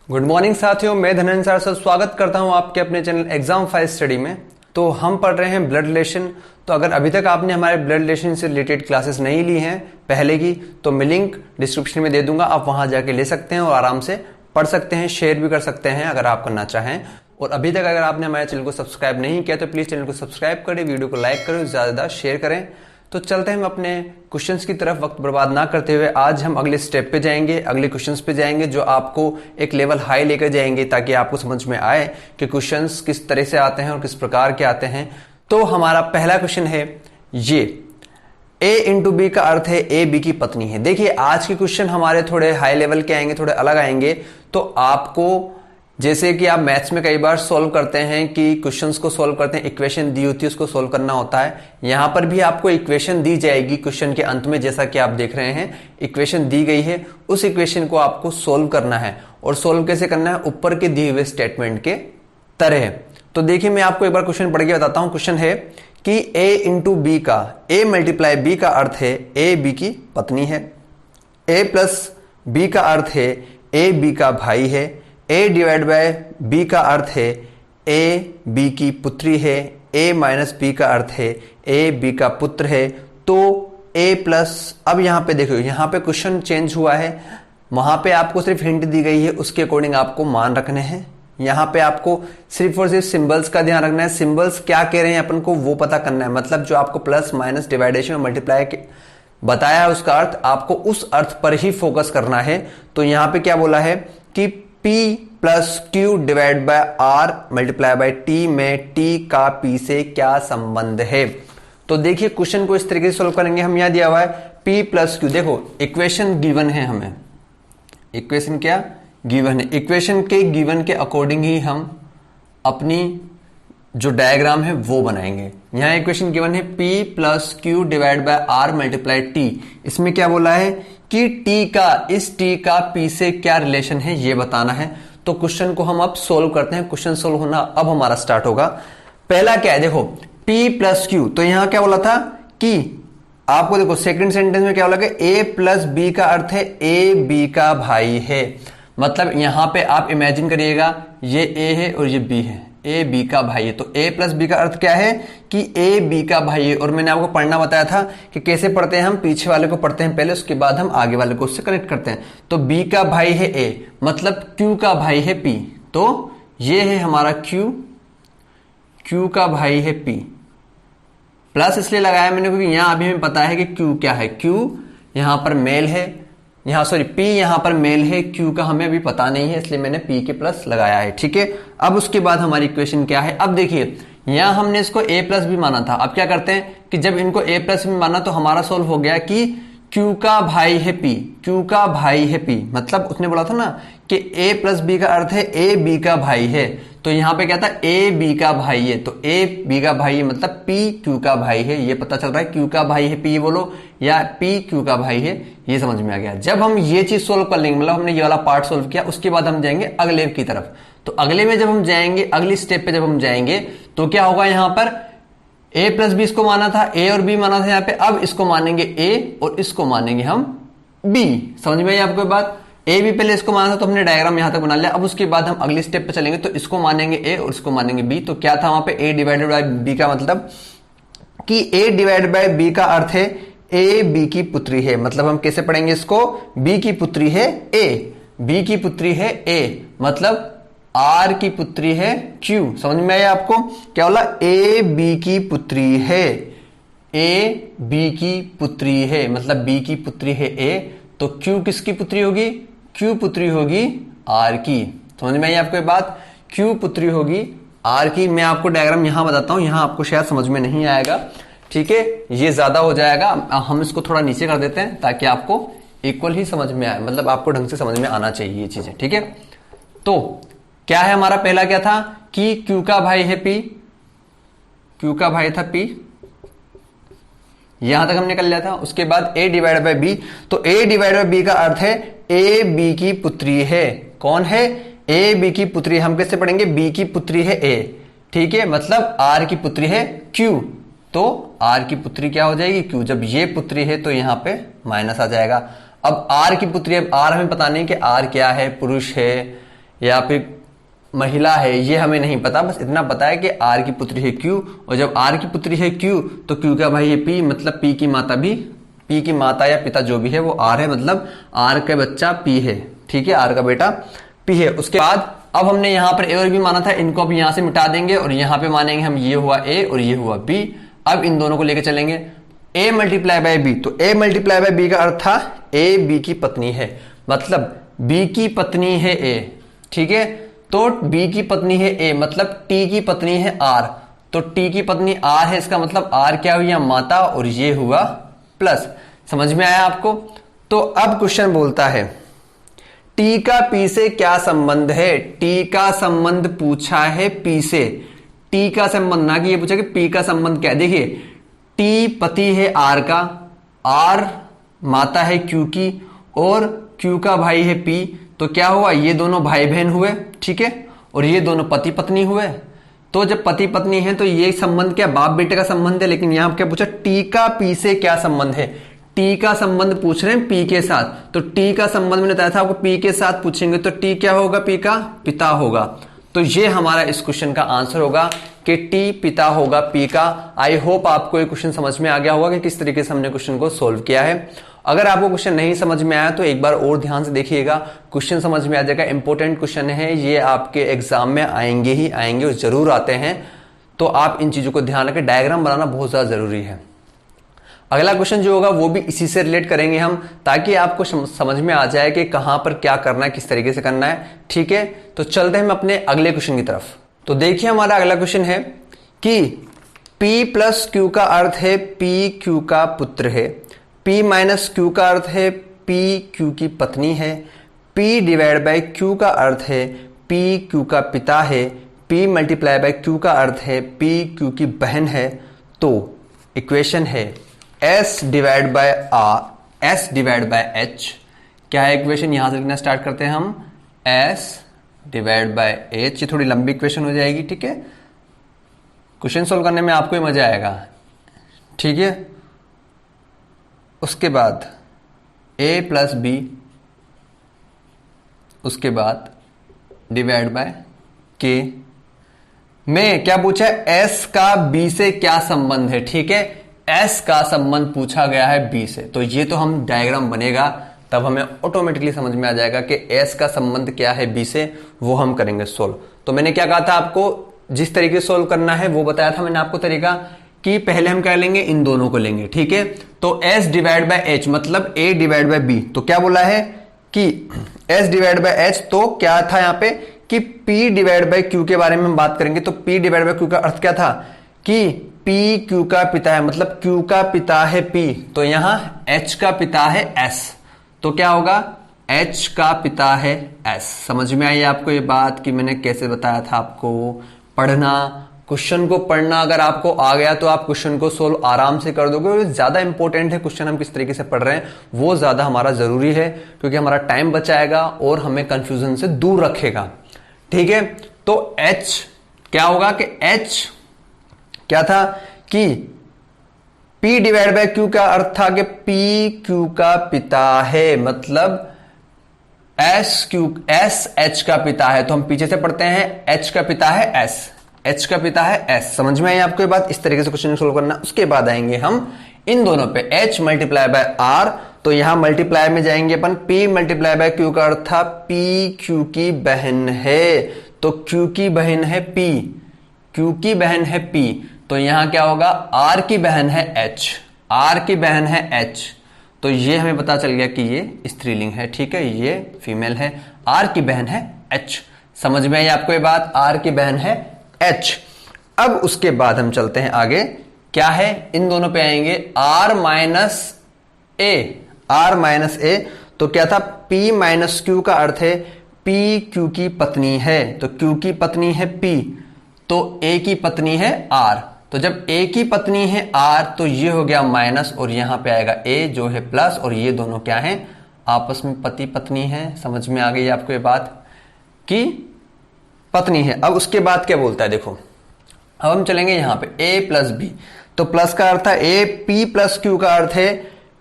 Good morning साथियों, मैं Dhananjay sir स्वागत करता हूं आपके अपने चैनल एग्जाम फाइल स्टडी में। तो हम पढ़ रहे हैं ब्लड रिलेशन। तो अगर अभी तक आपने हमारे ब्लड रिलेशन से रिलेटेड क्लासेस नहीं ली हैं पहले की, तो मैं लिंक डिस्क्रिप्शन में दे दूंगा, आप वहां जाके ले सकते हैं और आराम से पढ़ सकते हैं, शेयर भी कर सकते हैं अगर आप करना चाहें। और अभी तक अगर आपने हमारे चैनल को सब्सक्राइब नहीं किया तो प्लीज चैनल को सब्सक्राइब करें, वीडियो को लाइक करें, ज्यादा शेयर करें। तो चलते हैं हम अपने क्वेश्चंस की तरफ वक्त बर्बाद ना करते हुए। आज हम अगले स्टेप पे जाएंगे, अगले क्वेश्चंस पे जाएंगे जो आपको एक लेवल हाई लेकर जाएंगे, ताकि आपको समझ में आए कि क्वेश्चंस किस तरह से आते हैं और किस प्रकार के आते हैं। तो हमारा पहला क्वेश्चन है ये, ए इंटू बी का अर्थ है ए बी की पत्नी है। देखिए आज के क्वेश्चन हमारे थोड़े हाई लेवल के आएंगे, थोड़े अलग आएंगे। तो आपको जैसे कि आप मैथ्स में कई बार सॉल्व करते हैं कि क्वेश्चंस को सॉल्व करते हैं, इक्वेशन दी होती है उसको सॉल्व करना होता है। यहां पर भी आपको इक्वेशन दी जाएगी क्वेश्चन के अंत में, जैसा कि आप देख रहे हैं इक्वेशन दी गई है, उस इक्वेशन को आपको सॉल्व करना है। और सॉल्व कैसे करना है? ऊपर के दिए हुए स्टेटमेंट के तरह। तो देखिए मैं आपको एक बार क्वेश्चन पढ़ के बताता हूं। क्वेश्चन है कि ए इंटू बी का, ए मल्टीप्लाई बी का अर्थ है ए बी की पत्नी है। ए प्लस बी का अर्थ है ए बी का भाई है। ए डिवाइड बाय बी का अर्थ है ए बी की पुत्री है। ए माइनस बी का अर्थ है ए बी का पुत्र है। तो ए प्लस, अब यहां पे देखो, यहां पे क्वेश्चन चेंज हुआ है, वहां पे आपको सिर्फ हिंट दी गई है, उसके अकॉर्डिंग आपको मान रखने हैं। यहां पे आपको सिर्फ और सिर्फ सिंबल्स का ध्यान रखना है, सिंबल्स क्या कह रहे हैं अपन को वो पता करना है। मतलब जो आपको प्लस माइनस डिवाइडेशन और मल्टीप्लाई बताया है उसका अर्थ आपको उस अर्थ पर ही फोकस करना है। तो यहां पे क्या बोला है कि P plus Q divide by R multiply by T में T का P से क्या संबंध है। तो देखिए क्वेश्चन को इस तरीके से सॉल्व करेंगे हम। यहां दिया हुआ है P प्लस क्यू, देखो इक्वेशन गिवन है, हमें इक्वेशन क्या गिवन है, इक्वेशन के गिवन के अकॉर्डिंग ही हम अपनी जो डायग्राम है वो बनाएंगे। यहां इक्वेशन गिवन है P plus Q divide by R multiply T. इसमें क्या बोला है कि T का, इस T का P से क्या रिलेशन है ये बताना है। तो क्वेश्चन को हम अब सोल्व करते हैं। क्वेश्चन सोल्व होना अब हमारा स्टार्ट होगा। पहला क्या है, देखो P प्लस क्यू। तो यहां क्या बोला था कि आपको देखो सेकंड सेंटेंस में क्या बोला कि A प्लस बी का अर्थ है ए बी का भाई है। मतलब यहां पे आप इमेजिन करिएगा ये A है और ये B है, ए बी का भाई है। तो ए प्लस बी का अर्थ क्या है कि ए बी का भाई है। और मैंने आपको पढ़ना बताया था कि कैसे पढ़ते हैं हम, पीछे वाले को पढ़ते हैं पहले, उसके बाद हम आगे वाले को उससे कनेक्ट करते हैं। तो बी का भाई है ए, मतलब क्यू का भाई है पी। तो ये है हमारा क्यू, क्यू का भाई है पी। प्लस इसलिए लगाया मैंने क्योंकि यहां अभी हमें पता है कि क्यू क्या है। क्यू यहां पर मेल है, यहां सॉरी P यहां पर मेल है, Q का हमें अभी पता नहीं है, इसलिए मैंने P के प्लस लगाया है। ठीक है, अब उसके बाद हमारी इक्वेशन क्या है। अब देखिए यहां हमने इसको A प्लस भी माना था। अब क्या करते हैं कि जब इनको A प्लस भी माना तो हमारा सोल्व हो गया कि Q का भाई है P, Q का भाई है P। मतलब उसने बोला था ना कि A प्लस बी का अर्थ है ए बी का भाई है। तो यहां पे क्या था, ए बी का भाई है। तो ए बी का भाई है मतलब P Q का भाई है, ये पता चल रहा है। Q का भाई है P बोलो या P Q का भाई है, ये समझ में आ गया। जब हम ये चीज सोल्व कर लेंगे, मतलब हमने ये वाला पार्ट सोल्व किया, उसके बाद हम जाएंगे अगले की तरफ। तो अगले में जब हम जाएंगे, अगली स्टेप पे जब हम जाएंगे तो क्या होगा, यहां पर a प्लस बी इसको माना था, a और b माना था यहाँ पे। अब इसको मानेंगे a और इसको मानेंगे हम b। समझ में आई आपको बात। a b पहले इसको माना था तो हमने डायग्राम यहां तक बना लिया। अब उसके बाद हम अगली स्टेप पे चलेंगे तो इसको मानेंगे a और इसको मानेंगे b। तो क्या था वहां पे a डिवाइडेड बाय b का मतलब कि a डिवाइडेड बाय b का अर्थ है a b की पुत्री है। मतलब हम कैसे पढ़ेंगे इसको, b की पुत्री है a, b की पुत्री है a, मतलब R की पुत्री है Q। समझ में आया आपको क्या बोला, A B की पुत्री है, A B की पुत्री है, मतलब B की पुत्री है A। तो Q किसकी पुत्री होगी, Q पुत्री होगी R की। समझ में आई आपको ये बात, Q पुत्री होगी R की। मैं आपको डायग्राम यहां बताता हूं, यहां आपको शायद समझ में नहीं आएगा। ठीक है, ये ज्यादा हो जाएगा, हम इसको थोड़ा नीचे कर देते हैं ताकि आपको इक्वल ही समझ में आए, मतलब आपको ढंग से समझ में आना चाहिए ये चीजें। ठीक है, तो क्या है हमारा पहला क्या था कि Q का भाई है P, Q का भाई था P, यहां तक हमने कर लिया था। उसके बाद A डिवाइड बाय B। तो A डिवाइड बाय B का अर्थ है A B की पुत्री है। कौन है, A B की पुत्री। हम कैसे पढ़ेंगे, B की पुत्री है A। ठीक है, मतलब R की पुत्री है Q। तो R की पुत्री क्या हो जाएगी, Q। जब ये पुत्री है तो यहां पे माइनस आ जाएगा। अब R की पुत्री, अब R हमें पता नहीं कि R क्या है, पुरुष है या फिर महिला है, ये हमें नहीं पता, बस इतना पता है कि आर की पुत्री है क्यू, और जब आर की पुत्री है क्यू तो क्यू का भाई है पी, मतलब पी की माता भी, पी की माता या पिता जो भी है वो आर है, मतलब आर का बच्चा पी है, ठीक है, आर का बेटा पी है। उसके बाद अब हमने यहाँ पर ए और बी माना था, इनको अब यहाँ से मिटा देंगे और यहाँ पे मानेंगे हम ये हुआ ए और ये हुआ बी। अब इन दोनों को लेकर चलेंगे, ए मल्टीप्लाई बाय बी, तो ए मल्टीप्लाई बाय बी का अर्थ था ए बी की पत्नी है, मतलब बी की पत्नी है ए, ठीक है, तो बी की पत्नी है ए, मतलब टी की पत्नी है आर, तो टी की पत्नी आर है, इसका मतलब आर क्या हुई माता और ये हुआ प्लस। समझ में आया आपको? तो अब क्वेश्चन बोलता है टी का पी से क्या संबंध है, टी का संबंध पूछा है पी से, टी का संबंध, ना कि ये पूछा कि पी का संबंध क्या है। देखिए टी पति है आर का, आर माता है क्यू की, और क्यू का भाई है पी, तो क्या हुआ, ये दोनों भाई बहन हुए, ठीक है, और ये दोनों पति पत्नी हुए। तो जब पति पत्नी है तो ये संबंध क्या, बाप बेटे का संबंध है, लेकिन यहां क्या पूछा, टी का पी से क्या संबंध है, टी का संबंध पूछ रहे हैं पी के साथ, तो टी का संबंध मैंने बताया था आपको, पी के साथ पूछेंगे तो टी क्या होगा, पी का पिता होगा। तो ये हमारा इस क्वेश्चन का आंसर होगा कि टी पिता होगा पी का। आई होप आपको ये क्वेश्चन समझ में आ गया होगा कि किस तरीके से हमने क्वेश्चन को सोल्व किया है। अगर आपको क्वेश्चन नहीं समझ में आया तो एक बार और ध्यान से देखिएगा, क्वेश्चन समझ में आ जाएगा। इंपॉर्टेंट क्वेश्चन है ये, आपके एग्जाम में आएंगे ही आएंगे और जरूर आते हैं, तो आप इन चीजों को ध्यान रखें। डायग्राम बनाना बहुत ज्यादा जरूरी है। अगला क्वेश्चन जो होगा वो भी इसी से रिलेट करेंगे हम, ताकि आपको समझ में आ जाए कि कहां पर क्या करना है, किस तरीके से करना है, ठीक है। तो चलते हैं हम अपने अगले क्वेश्चन की तरफ। तो देखिए हमारा अगला क्वेश्चन है कि P प्लस क्यू का अर्थ है P क्यू का पुत्र है, P माइनस क्यू का अर्थ है P क्यू की पत्नी है, P डिवाइड बाय क्यू का अर्थ है P क्यू का पिता है, P मल्टीप्लाई बाय क्यू का अर्थ है P क्यू की बहन है। तो इक्वेशन है S divide by R, S divide by H। क्या है इक्वेशन, यहां से लिखना स्टार्ट करते हैं हम, S डिवाइड बाय H। ये थोड़ी लंबी इक्वेशन हो जाएगी, ठीक है, क्वेश्चन सोल्व करने में आपको ही मजा आएगा, ठीक है। उसके बाद a प्लस बी, उसके बाद डिवाइड बाय k में क्या पूछा है, s का b से क्या संबंध है, ठीक है, s का संबंध पूछा गया है b से। तो ये तो हम डायग्राम बनेगा तब हमें ऑटोमेटिकली समझ में आ जाएगा कि s का संबंध क्या है b से, वो हम करेंगे सोल्व। तो मैंने क्या कहा था आपको, जिस तरीके से सोल्व करना है वो बताया था मैंने आपको तरीका, कि पहले हम क्या लेंगे, इन दोनों को लेंगे, ठीक है। तो s डिवाइड बाय h मतलब a डिवाइड बाय b, तो क्या बोला है कि s डिवाइड बाय h, तो क्या था यहाँ पे कि p डिवाइड बाय q के बारे में हम बात करेंगे। तो p डिवाइड बाय q का अर्थ क्या था कि p q का पिता है, मतलब q का पिता है p, तो यहां h का पिता है s, तो क्या होगा, h का पिता है s। समझ में आई आपको ये बात कि मैंने कैसे बताया था आपको, पढ़ना, क्वेश्चन को पढ़ना अगर आपको आ गया तो आप क्वेश्चन को सोल्व आराम से कर दोगे। ज्यादा इंपॉर्टेंट है क्वेश्चन हम किस तरीके से पढ़ रहे हैं, वो ज्यादा हमारा जरूरी है, क्योंकि हमारा टाइम बचाएगा और हमें कंफ्यूजन से दूर रखेगा, ठीक है। तो H क्या होगा कि H क्या था कि P डिवाइड बाय Q का अर्थ था कि P Q का पिता है, मतलब S H का पिता है। तो हम पीछे से पढ़ते हैं, H का पिता है S, H का पिता है S। समझ में आई आपको ये बात, इस तरीके से क्वेश्चन सोल्व करना। उसके बाद आएंगे हम इन दोनों पे, H मल्टीप्लाई बाय R, तो यहां मल्टीप्लाई में जाएंगे अपन, P मल्टीप्लाई बाय Q का अर्थ था P Q की बहन है, तो Q की बहन है P, Q की बहन है P, तो यहां क्या होगा, R की बहन है H, R की बहन है H, तो ये हमें पता चल गया कि ये स्त्रीलिंग है, ठीक है, ये फीमेल है, R की बहन है H। समझ में आई आपको ये बात, R की बहन है H। अब उसके बाद हम चलते हैं आगे, क्या है, इन दोनों पे आएंगे R minus A, R minus A, तो क्या था, P माइनस Q का अर्थ है P Q की पत्नी है, तो Q की पत्नी है P, तो A की पत्नी है R, तो जब A की पत्नी है R तो ये हो गया माइनस, और यहां पे आएगा A जो है प्लस, और ये दोनों क्या है, आपस में पति पत्नी है। समझ में आ गई आपको ये बात कि पत्नी है। अब उसके बाद क्या बोलता है, देखो अब हम चलेंगे यहां पे A प्लस B, तो प्लस का अर्थ है A, P प्लस Q का अर्थ है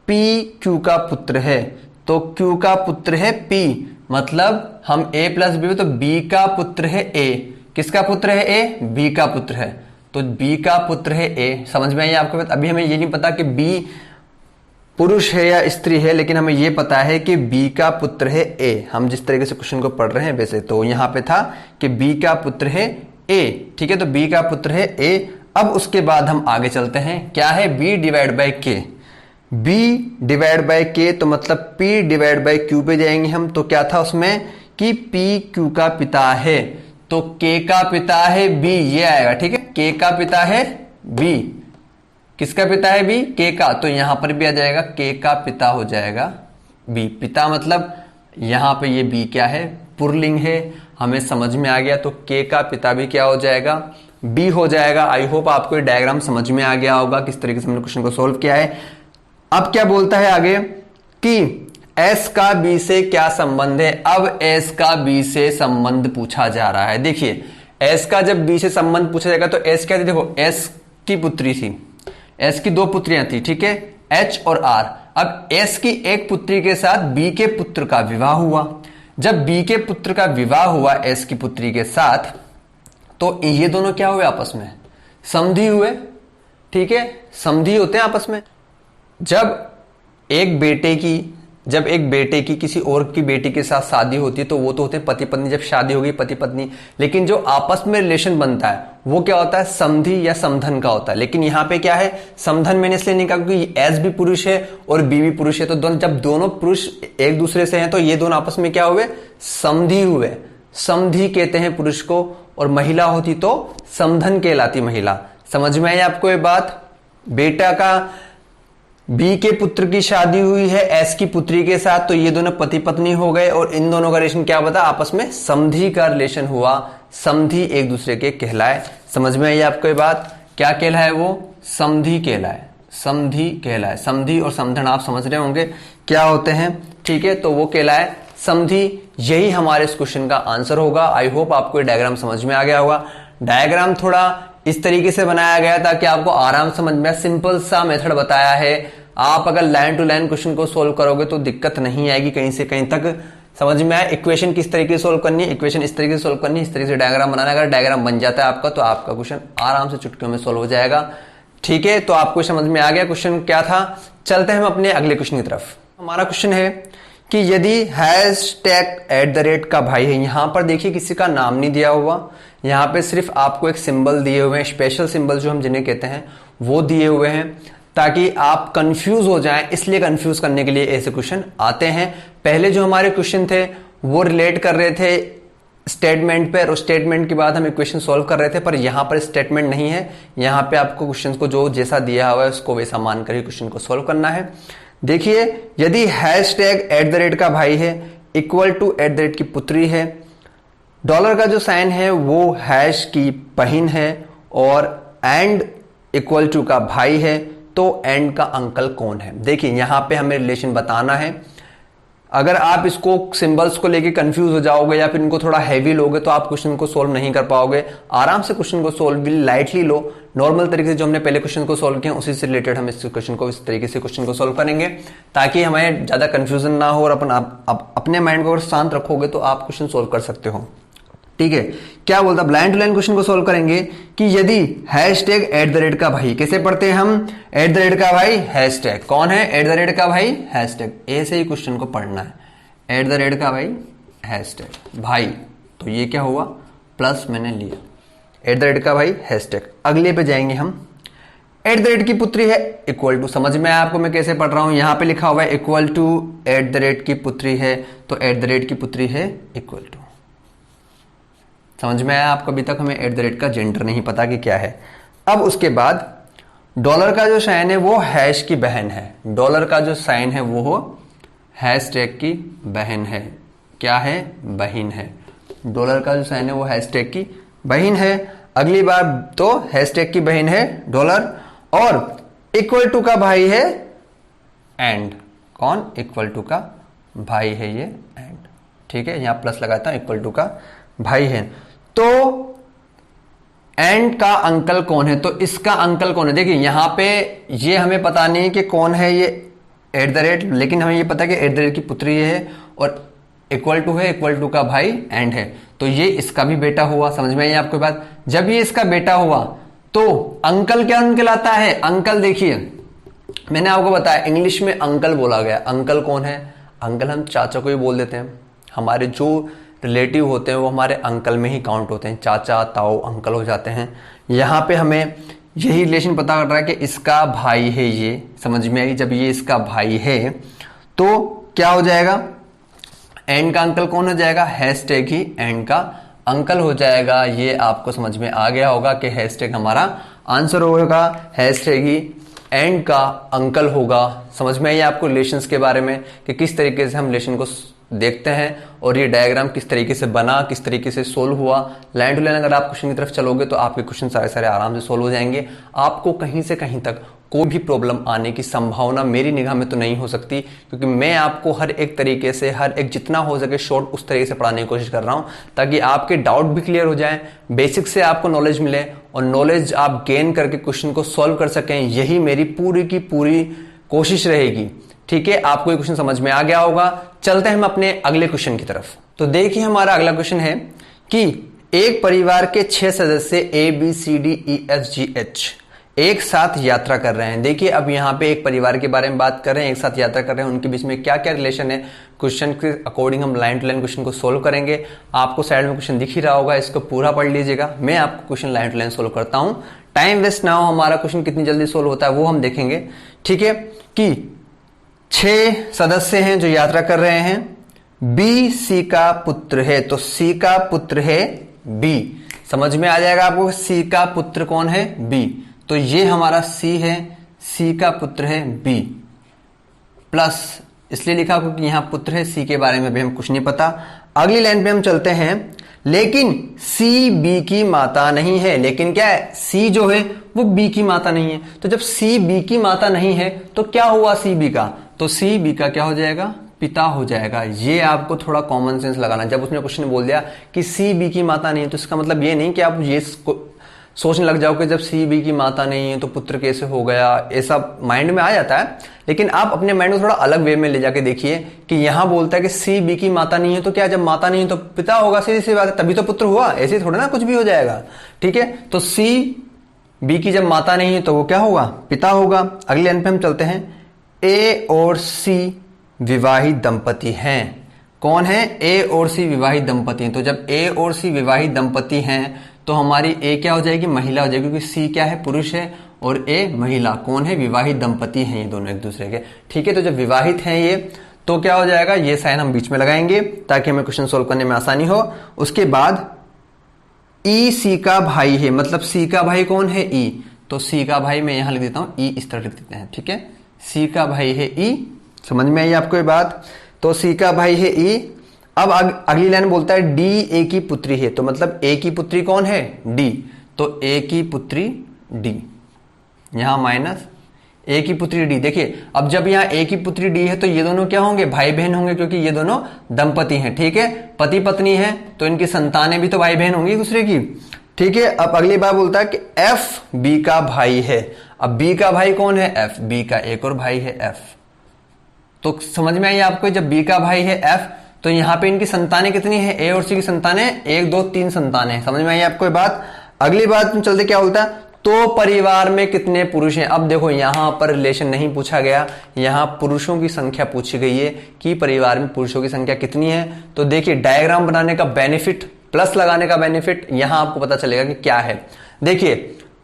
P Q का पुत्र है, तो Q का पुत्र है P, मतलब हम a प्लस बी, तो b का पुत्र है a। किसका पुत्र है a? b का पुत्र है, तो b का पुत्र है a। समझ में आई आपको बात? अभी हमें ये नहीं पता कि b पुरुष है या स्त्री है, लेकिन हमें ये पता है कि b का पुत्र है a। हम जिस तरीके से क्वेश्चन को पढ़ रहे हैं वैसे, तो यहां पे था कि b का पुत्र है a। ठीक है, तो b का पुत्र है a। अब उसके बाद हम आगे चलते हैं, क्या है? b divide by k। b divide by k, तो मतलब p डिवाइड बाय q पे जाएंगे हम। तो क्या था उसमें कि p q का पिता है, तो k का पिता है b, ये आएगा। ठीक है, k का पिता है b। किसका पिता है b? k का, तो यहां पर भी आ जाएगा k का पिता हो जाएगा b। पिता मतलब यहां पे ये b क्या है? पुल्लिंग है, हमें समझ में आ गया। तो k का पिता भी क्या हो जाएगा? b हो जाएगा। आई होप आपको ये डायग्राम समझ में आ गया होगा किस तरीके से हमने क्वेश्चन को सोल्व किया है। अब क्या बोलता है आगे कि s का b से क्या संबंध है? अब s का b से संबंध पूछा जा रहा है। देखिए, s का जब b से संबंध पूछा जाएगा तो s क्या थी? देखो, s की पुत्री थी, s की 2 पुत्रियां थी। ठीक है, h और r। अब s की एक पुत्री के साथ b के पुत्र का विवाह हुआ। जब b के पुत्र का विवाह हुआ s की पुत्री के साथ, तो ये दोनों क्या हुए? आपस में समधी हुए। ठीक है, समधी होते हैं आपस में। जब एक बेटे की किसी और की बेटी के साथ शादी होती है तो वो तो होते हैं पति पत्नी। जब शादी होगी पति पत्नी, लेकिन जो आपस में रिलेशन बनता है वो क्या होता है? समधी या समधन का होता है। लेकिन यहां पे क्या है? समधन मैंने इसलिए नहीं कहा क्योंकि एस भी पुरुष है और बी भी पुरुष है। तो जब दोनों पुरुष एक दूसरे से हैं तो ये दोनों आपस में क्या हुए? समधी हुए। समधी कहते हैं पुरुष को, और महिला होती तो समधन कहलाती महिला। समझ में आई आपको ये बात? बेटा का बी के पुत्र की शादी हुई है एस की पुत्री के साथ, तो ये दोनों पति पत्नी हो गए, और इन दोनों का रिलेशन क्या बता? आपस में समधी का रिलेशन हुआ। समधी एक दूसरे के कहलाए। समझ में आई आपको ये बात? क्या कहलाए वो? समधी कहलाए। समधी कहलाए। समधी और समधन आप समझ रहे होंगे क्या होते हैं। ठीक है, तो वो कहलाए समधी। यही हमारे इस क्वेश्चन का आंसर होगा। आई होप आपको ये डायग्राम समझ में आ गया होगा। डायग्राम थोड़ा इस तरीके से बनाया गया ताकि आपको आराम समझ में, सिंपल सा मेथड बताया है। आप अगर लाइन टू लाइन क्वेश्चन को सोल्व करोगे तो दिक्कत नहीं आएगी कहीं से कहीं तक। समझ में आया? इक्वेशन किस तरीके से सोल्व करनी है, इक्वेशन इस तरीके से सोल्व करनी है, इस तरीके से डायग्राम बनाना। अगर डायग्राम बन जाता है आपका तो आपका क्वेश्चन आराम से चुटकियों में सोल्व हो जाएगा। ठीक है, तो आपको समझ में आ गया क्वेश्चन क्या था। चलते हैं हम अपने अगले क्वेश्चन की तरफ। हमारा क्वेश्चन है कि यदि #@ का भाई है। यहां पर देखिए किसी का नाम नहीं दिया हुआ, यहां पे सिर्फ आपको एक सिंबल दिए हुए हैं, स्पेशल सिंबल जो हम जिन्हें कहते हैं वो दिए हुए हैं, ताकि आप कंफ्यूज हो जाएं। इसलिए कंफ्यूज करने के लिए ऐसे क्वेश्चन आते हैं। पहले जो हमारे क्वेश्चन थे वो रिलेट कर रहे थे स्टेटमेंट पर, और स्टेटमेंट के बाद हम इक्वेशन सॉल्व कर रहे थे, पर यहां पर स्टेटमेंट नहीं है। यहां पे आपको क्वेश्चन को जो जैसा दिया हुआ है उसको वैसा मानकर ही क्वेश्चन को सॉल्व करना है। देखिए, यदि #@ का भाई है, इक्वल टू @ की पुत्री है, डॉलर का जो साइन है वो हैश की बहन है, और एंड इक्वल टू का भाई है, तो एंड का अंकल कौन है? देखिए, यहां पे हमें रिलेशन बताना है। अगर आप इसको सिंबल्स को लेके कंफ्यूज हो जाओगे या फिर इनको थोड़ा हैवी लोगे तो आप क्वेश्चन को सोल्व नहीं कर पाओगे। आराम से क्वेश्चन को सोल्व लाइटली लो, नॉर्मल तरीके से जो हमने पहले क्वेश्चन को सोल्व किया उसी से रिलेटेड हम इस क्वेश्चन को इस तरीके से क्वेश्चन को सोल्व करेंगे, ताकि हमें ज्यादा कंफ्यूजन ना हो, और अपने माइंड को अगर शांत रखोगे तो आप क्वेश्चन सोल्व कर सकते हो। ठीक है, क्या बोलता? ब्लाइंड टू लाइन क्वेश्चन को सोल्व करेंगे कि यदि #@ का भाई, कैसे पढ़ते हैं हम? @ का भाई हैशटैग। कौन है @ का भाई? हैशटैग। ऐसे ही क्वेश्चन को पढ़ना है। @ का भाई हैशटैग भाई, तो ये क्या हुआ? प्लस मैंने लिया। @ का भाई हैशटैग। अगले पे जाएंगे हम। @ की पुत्री है, इक्वल टू। समझ में आया आपको मैं कैसे पढ़ रहा हूं? यहां पे लिखा हुआ है इक्वल टू @ की पुत्री है, तो @ की पुत्री है इक्वल टू। समझ में आया आपको? अभी तक हमें @ का जेंडर नहीं पता कि क्या है। अब उसके बाद डॉलर का जो साइन है वो हैश की बहन है। डॉलर का जो साइन है वो हैशटैग की बहन है। क्या है? बहन है। डॉलर का जो साइन है वो हैशटैग की बहन है। अगली बार तो हैशटैग की बहन है डॉलर, और इक्वल टू का भाई है एंड। कौन? इक्वल टू का भाई है ये एंड। ठीक है, यहां प्लस लगाता हूं, इक्वल टू का भाई है। तो एंड का अंकल कौन है? तो इसका अंकल कौन है? देखिए, यहां पे ये हमें पता नहीं कि कौन है ये @, लेकिन हमें ये पता है कि @ की पुत्री है, और इक्वल टू है, इक्वल टू का भाई एंड है, तो ये इसका भी बेटा हुआ। समझ में आई आपको बात? जब ये इसका बेटा हुआ तो अंकल क्या कहलाता है? अंकल देखिए मैंने आपको बताया इंग्लिश में अंकल बोला गया। अंकल कौन है? अंकल हम चाचा को ही बोल देते हैं। हमारे जो रिलेटिव होते हैं वो हमारे अंकल में ही काउंट होते हैं, चाचा ताऊ अंकल हो जाते हैं। यहाँ पे हमें यही रिलेशन पता कर रहा है कि इसका भाई है ये। समझ में आई? जब ये इसका भाई है तो क्या हो जाएगा? एंड का अंकल कौन हो जाएगा? हैशटैग ही एंड का अंकल हो जाएगा। ये आपको समझ में आ गया होगा कि हैशटैग हमारा आंसर होगा, हैशटैग ही एंड का अंकल होगा। समझ में आई आपको रिलेशंस के बारे में कि किस तरीके से हम रिलेशन को देखते हैं और ये डायग्राम किस तरीके से बना, किस तरीके से सोल्व हुआ। लाइन टू लाइन अगर आप क्वेश्चन की तरफ चलोगे तो आपके क्वेश्चन सारे सारे आराम से सोल्व हो जाएंगे। आपको कहीं से कहीं तक कोई भी प्रॉब्लम आने की संभावना मेरी निगाह में तो नहीं हो सकती, क्योंकि मैं आपको हर एक तरीके से, हर एक जितना हो सके शॉर्ट उस तरीके से पढ़ाने की कोशिश कर रहा हूं, ताकि आपके डाउट भी क्लियर हो जाए, बेसिक से आपको नॉलेज मिले और नॉलेज आप गेन करके क्वेश्चन को सॉल्व कर सकें। यही मेरी पूरी की पूरी कोशिश रहेगी। ठीक है, आपको ये क्वेश्चन समझ में आ गया होगा। चलते हैं हम अपने अगले क्वेश्चन की तरफ। तो देखिए हमारा अगला क्वेश्चन है कि एक परिवार के 6 सदस्य ABCDEFGH एक साथ यात्रा कर रहे हैं। देखिए अब यहाँ पे एक परिवार के बारे में बात कर रहे हैं, एक साथ यात्रा कर रहे हैं, उनके बीच में क्या क्या रिलेशन है, क्वेश्चन के अकॉर्डिंग हम लाइन टू लाइन क्वेश्चन को सोल्व करेंगे। आपको साइड में क्वेश्चन दिख ही रहा होगा, इसको पूरा पढ़ लीजिएगा। मैं आपको question line to line solve करता हूं, टाइम वेस्ट ना हो, हमारा क्वेश्चन कितनी जल्दी सोल्व होता है वो हम देखेंगे। ठीक है, कि 6 सदस्य हैं जो यात्रा कर रहे हैं। बी सी का पुत्र है, तो सी का पुत्र है बी। समझ में आ जाएगा आपको सी का पुत्र कौन है? बी। तो ये हमारा सी है, सी का पुत्र है बी, प्लस इसलिए लिखा क्योंकि यहां पुत्र है, सी के बारे में भी हम कुछ नहीं पता। अगली लाइन पे हम चलते हैं, लेकिन सी बी की माता नहीं है। लेकिन क्या है? सी जो है वो बी की माता नहीं है। तो जब सी बी की माता नहीं है तो क्या हुआ सी बी का? तो सी बी का क्या हो जाएगा? पिता हो जाएगा। ये आपको थोड़ा कॉमन सेंस लगाना। जब उसने क्वेश्चन बोल दिया कि सी बी की माता नहीं है, तो इसका मतलब ये नहीं कि आप ये सोचने लग जाओ कि जब सी बी की माता नहीं है तो पुत्र कैसे हो गया, ऐसा माइंड में आ जाता है। लेकिन आप अपने माइंड को थोड़ा अलग वे में ले जाके देखिए कि यहां बोलता है कि सी बी की माता नहीं है, तो क्या जब माता नहीं है तो पिता होगा, सीधी सी बात है, तभी तो पुत्र हुआ। ऐसे थोड़ा ना कुछ भी हो जाएगा। ठीक है, तो सी बी की जब माता नहीं है तो वो क्या होगा? पिता होगा। अगले लाइन पे हम चलते हैं, ए और सी विवाहित दंपति हैं। कौन है? ए और सी विवाहित दंपति हैं। तो जब ए और सी विवाहित दंपति हैं तो हमारी ए क्या हो जाएगी? महिला हो जाएगी, क्योंकि सी क्या है? पुरुष है और ए महिला। कौन है? विवाहित दंपति हैं ये दोनों एक दूसरे के। ठीक है, तो जब विवाहित हैं ये तो क्या हो जाएगा? ये साइन हम बीच में लगाएंगे ताकि हमें क्वेश्चन सोल्व करने में आसानी हो। उसके बाद ई सी का भाई है, मतलब सी का भाई कौन है? ई। तो सी का भाई मैं यहां लिख देता हूं, ई इस तरह लिख देते हैं। ठीक है, सी का भाई है ई। समझ में आई आपको ये बात? तो सी का भाई है ई। अब अगली लाइन बोलता है डी ए की पुत्री है, तो मतलब ए की पुत्री कौन है? डी। तो ए की पुत्री डी, यहां माइनस ए की पुत्री डी। देखिए अब जब यहां ए की पुत्री डी है तो ये दोनों क्या होंगे? भाई बहन होंगे, क्योंकि ये दोनों दंपति हैं। ठीक है, पति पत्नी है तो इनकी संतानें भी तो भाई बहन होंगी दूसरे की। ठीक है, अब अगली बार बोलता है कि एफ बी का भाई है। अब बी का भाई कौन है? एफ। बी का एक और भाई है एफ। तो समझ में आई आपको, जब बी का भाई है एफ तो यहां पे इनकी संतानें कितनी है? ए और सी की संतानें 1 2 3 संतानें। समझ में आई आपको ये बात? अगली बात में चलते, क्या बोलता है? तो परिवार में कितने पुरुष हैं? अब देखो यहां पर रिलेशन नहीं पूछा गया, यहां पुरुषों की संख्या पूछी गई है कि परिवार में पुरुषों की संख्या कितनी है। तो देखिए डायग्राम बनाने का बेनिफिट, प्लस लगाने का बेनिफिट यहां आपको पता चलेगा कि क्या है। देखिए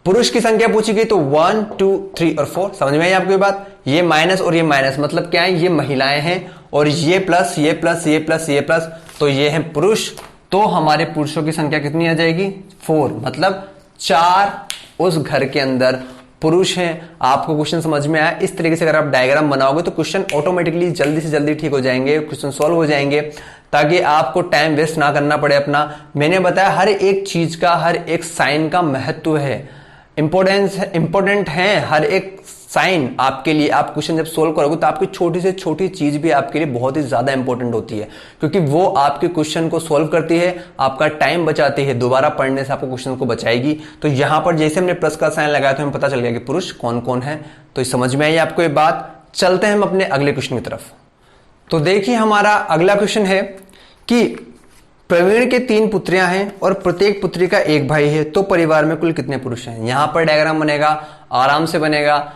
पुरुष की संख्या पूछी गई तो 1 2 3 और 4। समझ में आई आपको ये बात? ये माइनस और ये माइनस, मतलब क्या है? ये महिलाएं हैं और ये प्लस ये प्लस ये प्लस ये प्लस, तो ये हैं पुरुष। तो हमारे पुरुषों की संख्या कितनी आ जाएगी? 4, मतलब 4 उस घर के अंदर पुरुष हैं। आपको क्वेश्चन समझ में आया? इस तरीके से अगर आप डायग्राम बनाओगे तो क्वेश्चन ऑटोमेटिकली जल्दी से जल्दी ठीक हो जाएंगे, क्वेश्चन सॉल्व हो जाएंगे, ताकि आपको टाइम वेस्ट ना करना पड़े अपना। मैंने बताया हर एक चीज का, हर एक साइन का महत्व है, इंपॉर्टेंट है हर एक साइन आपके लिए। आप क्वेश्चन जब सोल्व करोगे तो आपकी छोटी से छोटी चीज भी आपके लिए बहुत ही ज्यादा इंपॉर्टेंट होती है, क्योंकि वो आपके क्वेश्चन को सोल्व करती है, आपका टाइम बचाती है, दोबारा पढ़ने से आपको क्वेश्चन को बचाएगी। तो यहां पर जैसे हमने प्लस का साइन लगाया तो हमें पता चल गया कि पुरुष कौन कौन है। तो समझ में आई आपको ये बात? चलते हैं हम अपने अगले क्वेश्चन की तरफ। तो देखिए हमारा अगला क्वेश्चन है कि प्रवीण के 3 पुत्रियां हैं और प्रत्येक पुत्री का एक भाई है, तो परिवार में कुल कितने पुरुष हैं। यहां पर डायग्राम बनेगा, आराम से बनेगा,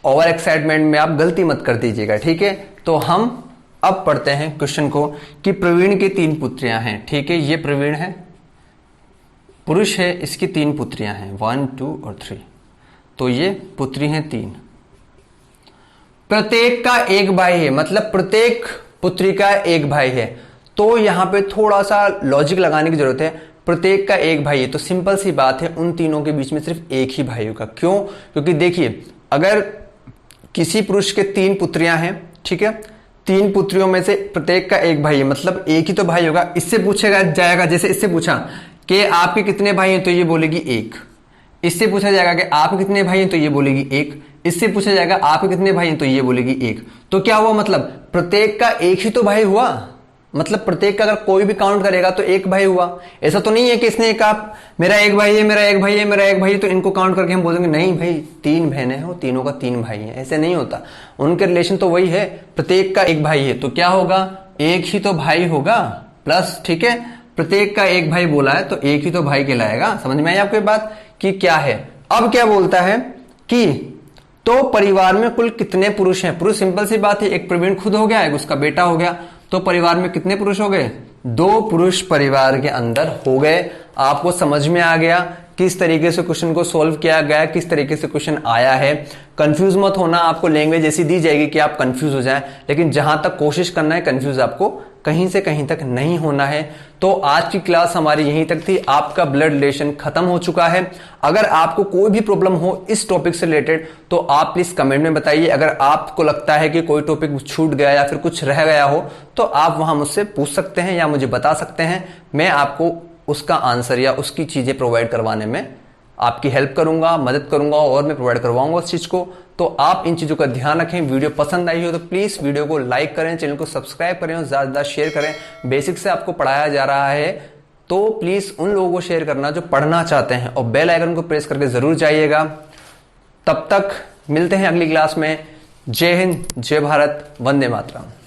ओवर एक्साइटमेंट में आप गलती मत कर दीजिएगा, ठीक है। तो हम अब पढ़ते हैं क्वेश्चन को कि प्रवीण की 3 पुत्रियां हैं, ठीक है। ये प्रवीण है, पुरुष है, इसकी 3 पुत्रियां हैं, 1 2 और 3। तो ये पुत्री हैं 3, प्रत्येक का एक भाई है, मतलब प्रत्येक पुत्री का एक भाई है। तो यहां पे थोड़ा सा लॉजिक लगाने की जरूरत है। प्रत्येक का एक भाई है तो सिंपल सी बात है, उन तीनों के बीच में सिर्फ एक ही भाई होगा। क्यों? क्योंकि देखिए, अगर किसी पुरुष के 3 पुत्रियां हैं, ठीक है, 3 पुत्रियों में से प्रत्येक का एक भाई है, मतलब एक ही तो भाई होगा। इससे पूछेगा जाएगा, जैसे इससे पूछा कि आपके कितने भाई हैं, तो ये बोलेगी 1। इससे पूछा जाएगा कि आपके कितने भाई हैं, तो ये बोलेगी 1। इससे पूछा जाएगा आपके कितने भाई हैं, तो ये बोलेगी 1। तो क्या हुआ, मतलब प्रत्येक का एक ही तो भाई हुआ, मतलब प्रत्येक का अगर कोई भी काउंट करेगा तो एक भाई हुआ। ऐसा तो नहीं है कि इसने एक आप मेरा एक भाई है, मेरा एक भाई है, मेरा एक भाई है, तो इनको काउंट करके हम बोलेंगे नहीं भाई 3 बहनें हैं, तीनों का 3 भाई हैं। ऐसे नहीं होता, उनके रिलेशन तो वही है, प्रत्येक का एक भाई है। तो क्या होगा, एक ही तो भाई होगा प्लस, ठीक है, प्रत्येक का एक भाई बोला है तो एक ही तो भाई कहलाएगा। समझ में आई आपको ये बात कि क्या है। अब क्या बोलता है कि तो परिवार में कुल कितने पुरुष हैं। पुरुष सिंपल सी बात है, एक प्रवीण खुद हो गया, एक उसका बेटा हो गया, तो परिवार में कितने पुरुष हो गए, 2 पुरुष परिवार के अंदर हो गए। आपको समझ में आ गया किस तरीके से क्वेश्चन को सॉल्व किया गया, किस तरीके से क्वेश्चन आया है। कंफ्यूज मत होना, आपको लैंग्वेज ऐसी दी जाएगी कि आप कंफ्यूज हो जाएं, लेकिन जहां तक कोशिश करना है कंफ्यूज आपको कहीं से कहीं तक नहीं होना है। तो आज की क्लास हमारी यहीं तक थी, आपका ब्लड रिलेशन खत्म हो चुका है। अगर आपको कोई भी प्रॉब्लम हो इस टॉपिक से रिलेटेड तो आप प्लीज कमेंट में बताइए। अगर आपको लगता है कि कोई टॉपिक छूट गया या फिर कुछ रह गया हो तो आप वहां मुझसे पूछ सकते हैं या मुझे बता सकते हैं। मैं आपको उसका आंसर या उसकी चीजें प्रोवाइड करवाने में आपकी हेल्प करूंगा, मदद करूंगा और मैं प्रोवाइड करवाऊंगा उस चीज को। तो आप इन चीजों का ध्यान रखें। वीडियो पसंद आई हो तो प्लीज वीडियो को लाइक करें, चैनल को सब्सक्राइब करें और ज्यादा से ज्यादा शेयर करें। बेसिक से आपको पढ़ाया जा रहा है तो प्लीज उन लोगों को शेयर करना जो पढ़ना चाहते हैं और बेल आइकन को प्रेस करके जरूर जाइएगा। तब तक मिलते हैं अगली क्लास में। जय हिंद, जय भारत, वंदे मातरम।